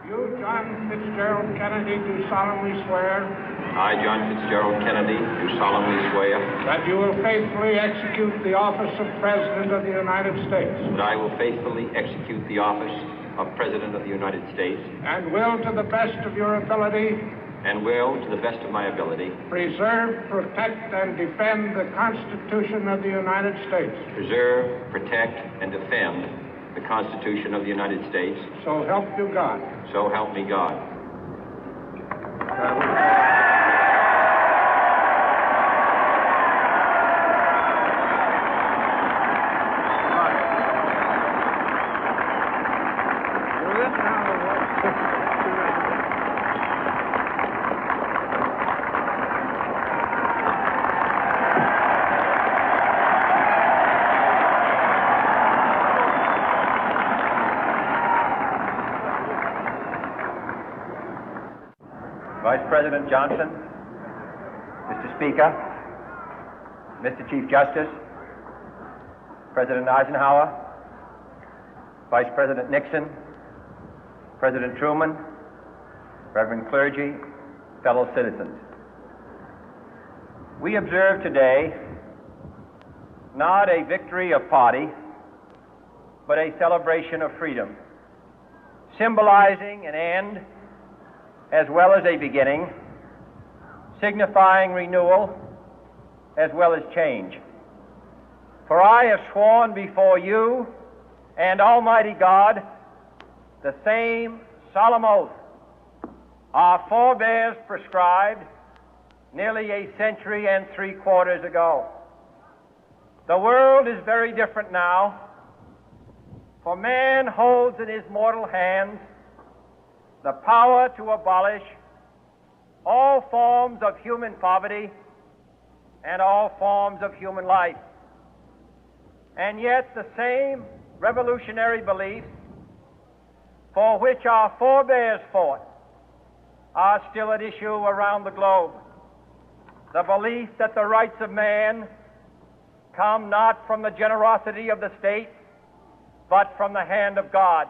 You, John Fitzgerald Kennedy, do solemnly swear. I, John Fitzgerald Kennedy, do solemnly swear. That you will faithfully execute the office of President of the United States. That I will faithfully execute the office of President of the United States. And will, to the best of your ability. And will, to the best of my ability. Preserve, protect, and defend the Constitution of the United States. Preserve, protect, and defend the Constitution of the United States. So help you God. So help me God. Vice President Johnson, Mr. Speaker, Mr. Chief Justice, President Eisenhower, Vice President Nixon, President Truman, Reverend clergy, fellow citizens. We observe today not a victory of party, but a celebration of freedom, symbolizing an end as well as a beginning, signifying renewal as well as change. For I have sworn before you and Almighty God the same solemn oath our forebears prescribed nearly a century and 3/4 ago. The world is very different now, for man holds in his mortal hands the power to abolish all forms of human poverty and all forms of human life. And yet the same revolutionary beliefs for which our forebears fought are still at issue around the globe. The belief that the rights of man come not from the generosity of the state, but from the hand of God.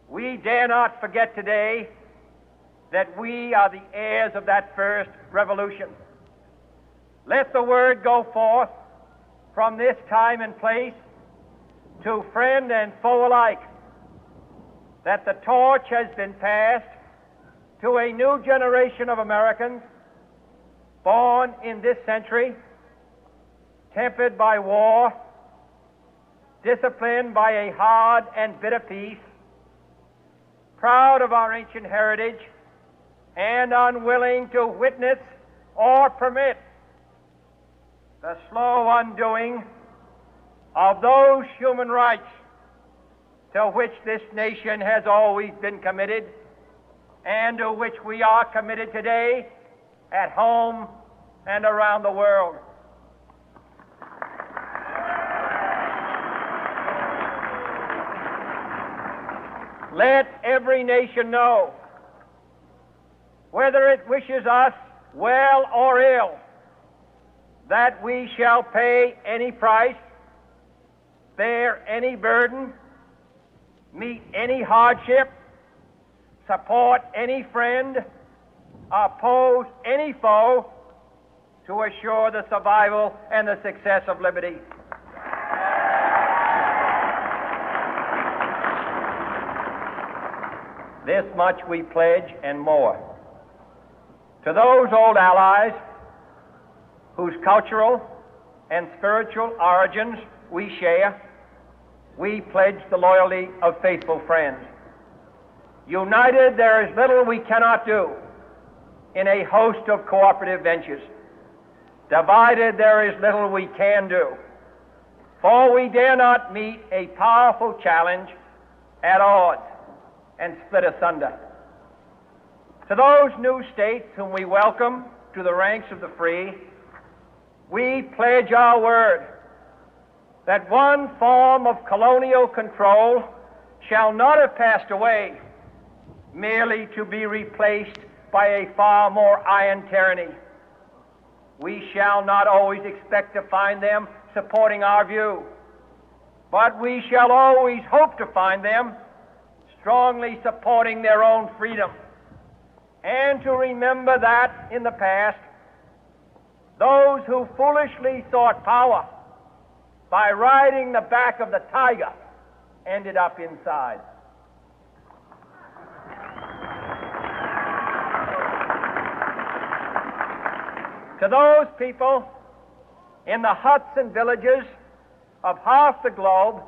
We dare not forget today that we are the heirs of that first revolution. Let the word go forth from this time and place to friend and foe alike that the torch has been passed to a new generation of Americans born in this century, tempered by war, disciplined by a hard and bitter peace, proud of our ancient heritage, and unwilling to witness or permit the slow undoing of those human rights to which this nation has always been committed and to which we are committed today at home and around the world. Let every nation know, whether it wishes us well or ill, that we shall pay any price, bear any burden, meet any hardship, support any friend, oppose any foe to assure the survival and the success of liberty. This much we pledge and more. To those old allies whose cultural and spiritual origins we share, we pledge the loyalty of faithful friends. United, there is little we cannot do in a host of cooperative ventures. Divided, there is little we can do, for we dare not meet a powerful challenge at odds and split asunder. To those new states whom we welcome to the ranks of the free, we pledge our word that one form of colonial control shall not have passed away, merely to be replaced by a far more iron tyranny. We shall not always expect to find them supporting our view, but we shall always hope to find them strongly supporting their own freedom, and to remember that in the past, those who foolishly sought power by riding the back of the tiger ended up inside. To those people in the huts and villages of half the globe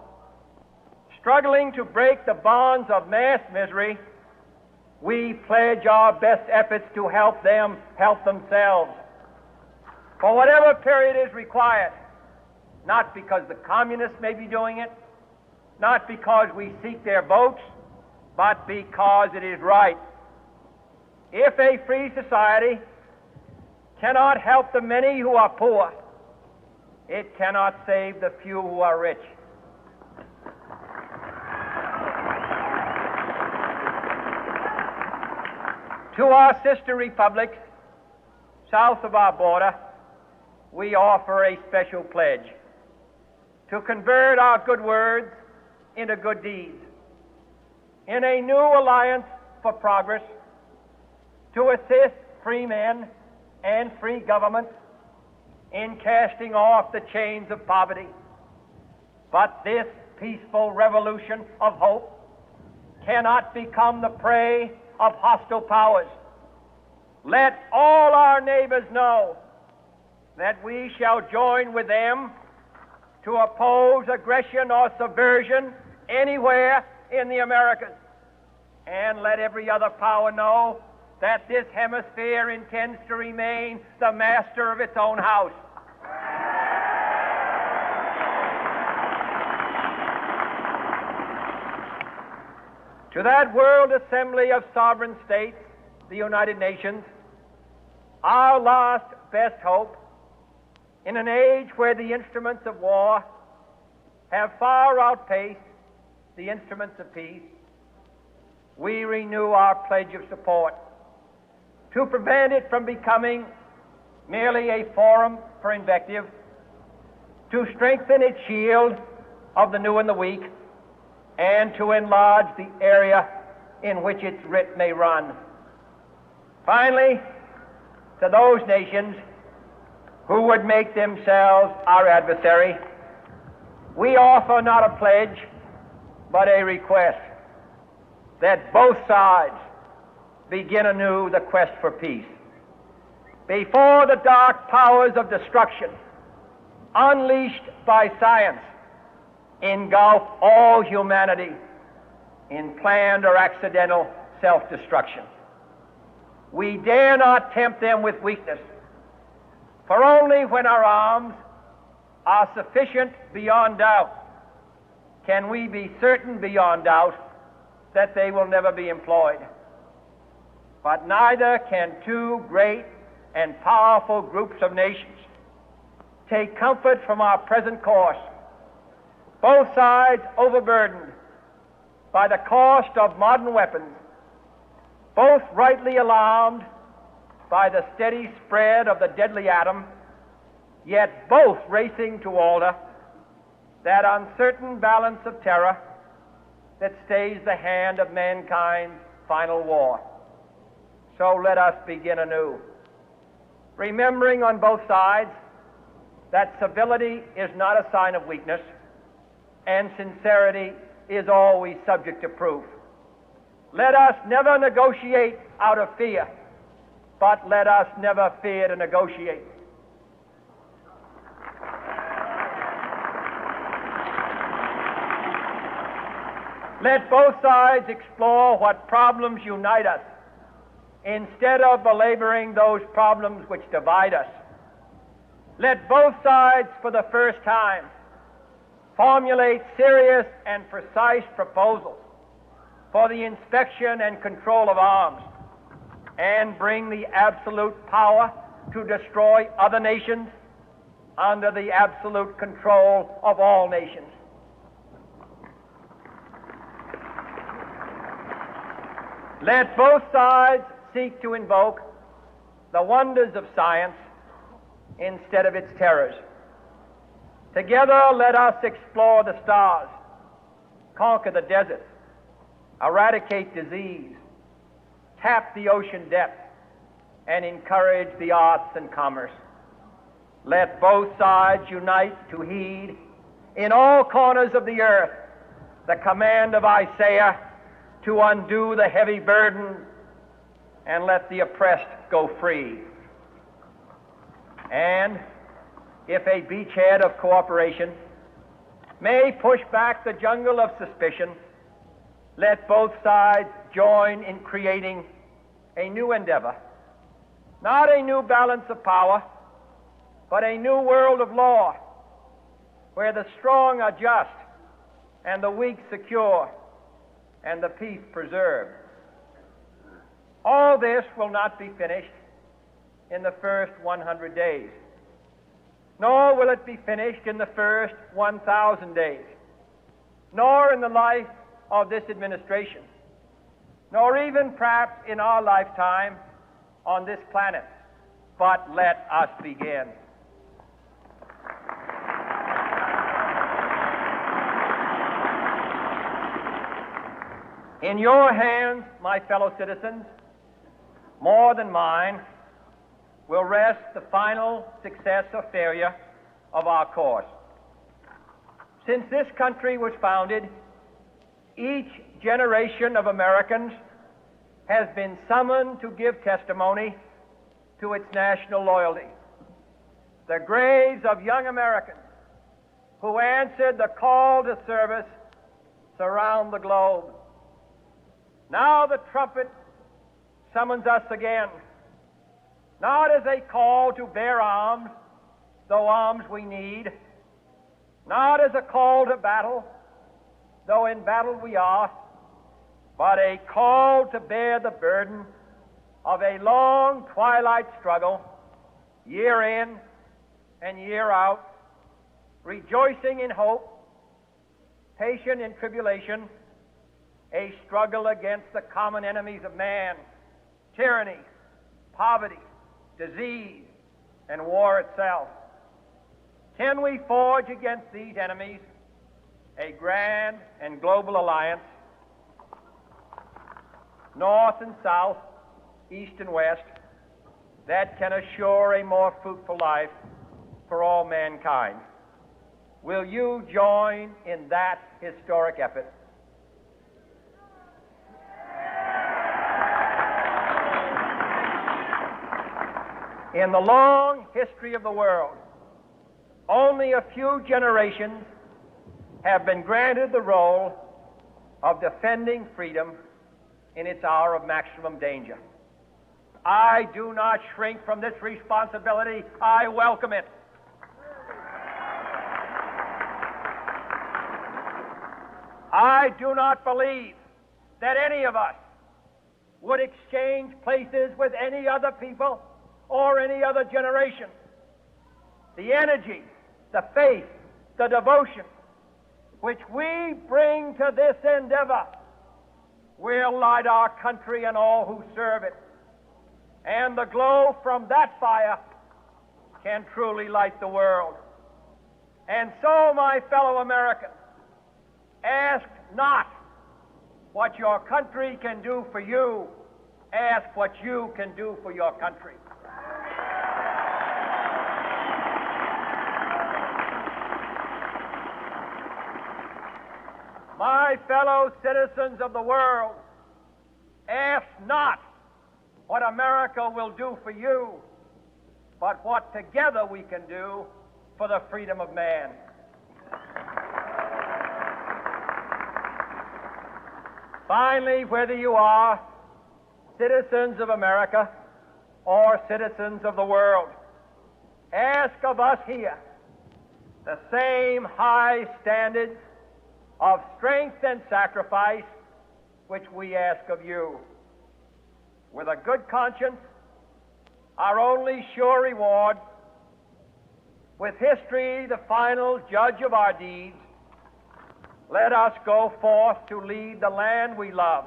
struggling to break the bonds of mass misery, we pledge our best efforts to help them help themselves for whatever period is required, not because the communists may be doing it, not because we seek their votes, but because it is right. If a free society cannot help the many who are poor, it cannot save the few who are rich. To our sister republics south of our border, we offer a special pledge to convert our good words into good deeds, in a new alliance for progress, to assist free men and free governments in casting off the chains of poverty. But this peaceful revolution of hope cannot become the prey of hostile powers. Let all our neighbors know that we shall join with them to oppose aggression or subversion anywhere in the Americas. And let every other power know that this hemisphere intends to remain the master of its own house. To that World Assembly of Sovereign States, the United Nations, our last best hope, in an age where the instruments of war have far outpaced the instruments of peace, we renew our pledge of support to prevent it from becoming merely a forum for invective, to strengthen its shield of the new and the weak, and to enlarge the area in which its writ may run. Finally, to those nations who would make themselves our adversary, we offer not a pledge, but a request that both sides begin anew the quest for peace. Before the dark powers of destruction, unleashed by science, engulf all humanity in planned or accidental self-destruction, we dare not tempt them with weakness, for only when our arms are sufficient beyond doubt can we be certain beyond doubt that they will never be employed. But neither can two great and powerful groups of nations take comfort from our present course, both sides overburdened by the cost of modern weapons, both rightly alarmed by the steady spread of the deadly atom, yet both racing to alter that uncertain balance of terror that stays the hand of mankind's final war. So let us begin anew, remembering on both sides that civility is not a sign of weakness, and sincerity is always subject to proof. Let us never negotiate out of fear, but let us never fear to negotiate. Let both sides explore what problems unite us, instead of belaboring those problems which divide us. Let both sides, for the first time, formulate serious and precise proposals for the inspection and control of arms, and bring the absolute power to destroy other nations under the absolute control of all nations. Let both sides seek to invoke the wonders of science instead of its terrors. Together, let us explore the stars, conquer the deserts, eradicate disease, tap the ocean depth, and encourage the arts and commerce. Let both sides unite to heed in all corners of the earth the command of Isaiah to undo the heavy burden and let the oppressed go free. And if a beachhead of cooperation may push back the jungle of suspicion, let both sides join in creating a new endeavor, not a new balance of power, but a new world of law, where the strong are just and the weak secure and the peace preserved. All this will not be finished in the first 100 days, nor will it be finished in the first 1,000 days, nor in the life of this administration, nor even perhaps in our lifetime on this planet. But let us begin. In your hands, my fellow citizens, more than mine, will rest the final success or failure of our course. Since this country was founded, each generation of Americans has been summoned to give testimony to its national loyalty. The graves of young Americans who answered the call to service surround the globe. Now the trumpet summons us again, not as a call to bear arms, though arms we need, not as a call to battle, though in battle we are, but a call to bear the burden of a long twilight struggle, year in and year out, rejoicing in hope, patient in tribulation, a struggle against the common enemies of man, tyranny, poverty, disease, and war itself. Can we forge against these enemies a grand and global alliance, north and south, east and west, that can assure a more fruitful life for all mankind? Will you join in that historic effort? In the long history of the world, only a few generations have been granted the role of defending freedom in its hour of maximum danger. I do not shrink from this responsibility. I welcome it. I do not believe that any of us would exchange places with any other people or any other generation. The energy, the faith, the devotion which we bring to this endeavor will light our country and all who serve it. And the glow from that fire can truly light the world. And so, my fellow Americans, ask not what your country can do for you, ask what you can do for your country. My fellow citizens of the world, ask not what America will do for you, but what together we can do for the freedom of man. Finally, whether you are citizens of America or citizens of the world, ask of us here the same high standards of strength and sacrifice which we ask of you. With a good conscience, our only sure reward, with history the final judge of our deeds, let us go forth to lead the land we love,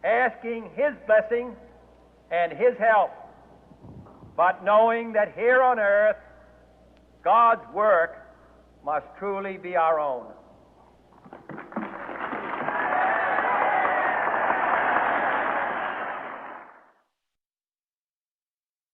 asking His blessing and His help, but knowing that here on earth, God's work must truly be our own.